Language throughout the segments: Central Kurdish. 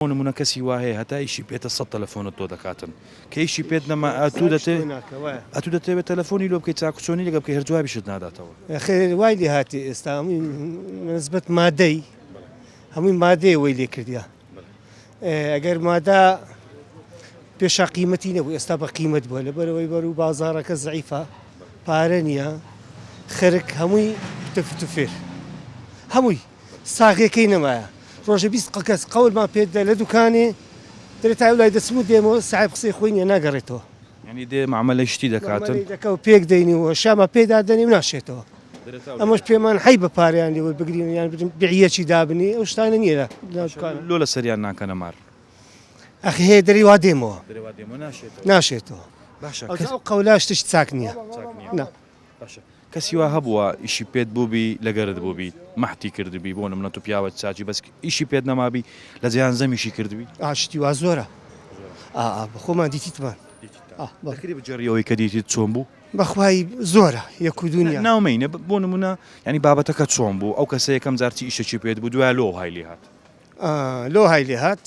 نمونە کەسی وایە هەتا ئیشی پێێتە 100 تەلەفۆنت تۆ دەکاتن کە ئیشی پێت نەما ئەتو دەتەوێت تەلەفۆنی لۆ بکەیت چاکچۆنی لەگە بکەی هەرجوابیشت ناداتەوە خێر وای لێ هاتی ئێستا هەمووی نسبەت مادەی هەمووی مادەی وەی لێ کردیا ئەگەر مادا پێشا قیمەتی نەبوو ئێستا بە قیمەت بووە لەبەرەوەی بەر و بازارەکە زعیفە پارە نییە خەرک هەمووی تفێر هەمووی ساغێکەی نەمایە ڕۆژە 20 کەس قەولمان پێدا لە دوکانێ دەرێت لای دەچمو دێمەوە ساحب قسەی خۆی نیە ناگەڕێتەوە ینی دێ معاملەی شتی دەکاتن دەکە و پێک دەینەوە شامە پێدا دەنی و ناشێتەوە ئەمەش پێمان حی بە پاریان لێوە بگرین یان بیعەکی دابنی ئەو شتانە نییە لۆ لە سەریان ناکەنە مار ئەخی هەیە دەری وا دێمەوە ناشێتەوە باشە ئەو قەولا شتش چاک نییە کەسی وا هەبووە ئیشی پێت بووبی لەگەرت بووبی مەحتی کردبی بۆ نمونە تو پیاوە چاچی بەس ئیشی پێت نەمابی لە جیهان زەمیشی کردبی ئاشتی وا زۆرە بەخۆمان دیتیتمان بەکری بجێڕیەوەی کە دیتیت چۆن بوو بەخوای زۆرە یەک و دنیا ناومەینە بۆ نمونە ینی بابەتەکە چۆن بوو ئەو کەسە یەکەم جارتی ئیشەکی پێت بوو دوای لۆ های لێ هات لۆ های لێ هات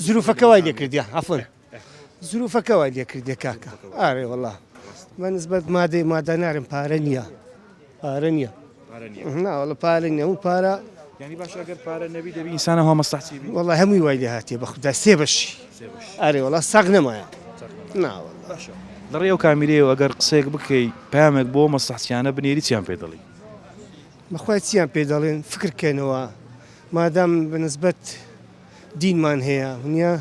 زروفەکە وای لێ کردیا عەفوەن زروفەکە وای لێ کردیا کاکە ئارێ وەڵا بەنسبەت مادەی مادا نارم پارە نییە پارە نییە ناوەڵە پارە نییە اون پارە ینی باش ئەگەر پارە نەبی دەبی ئینسانە هەڵ مەستەحسی بی وەڵا هەمووی وای لێ هاتیە بە خودا سێ بەشی ئارێ وەڵا ساغ نەمایە ناوەڵا لەڕێ ئەو کامیرەیەوە ئەگەر قسەیەک بکەی پامێک بۆ مەستەحسیانە بنێری چیان پێ دەڵی بەخوای چیان پێ دەڵێن فکرکەنەوە مادام بەنسبەت دینمان هەیە ونیە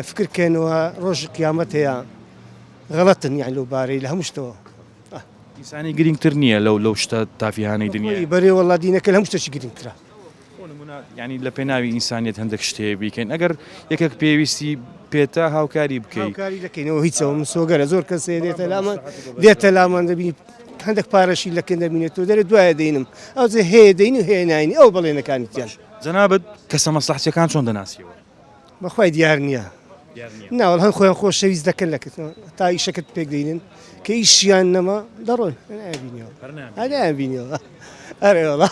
فکرکەنەوە ڕۆژی قیامەت هەیە غەڵەتن یان لەو بارەی لە هەموو شتەوە ئینسانی گرنگتر نییە لەو شتە تافیهانەی دنیای بەرێ وەڵا دینەکە لە هەموو شتێکی گرنگترە ینی لە پێناوی ئینسانیت هەندێک شتەیە بیکەین ئەگەر یەکێک پێویستی پێتە هاوکاری بکەیت هاوکاری دەکەینەوە هیچەوە من سۆگەرە زۆر کەسێ دێتە لامان دەبینی هەندێک پارەشی لەکن دەبینێتەوە دەرێت دوایە دەینم ئەوجێ هەیە دەین و هەیە ناینی ئەو بەڵێنەکانیان جەنابەت کەسە مەسلحەتیەکان چۆن دەناسیەوە بەخوای دیار نییە ناوەڵ هەن خۆیان خۆشەویست دەکەن لەکردەوە تا ئیشەکەت پێک دەینن کە ئیشیان نەما دەڕۆن نابینیەوە ئەرێ وەڵا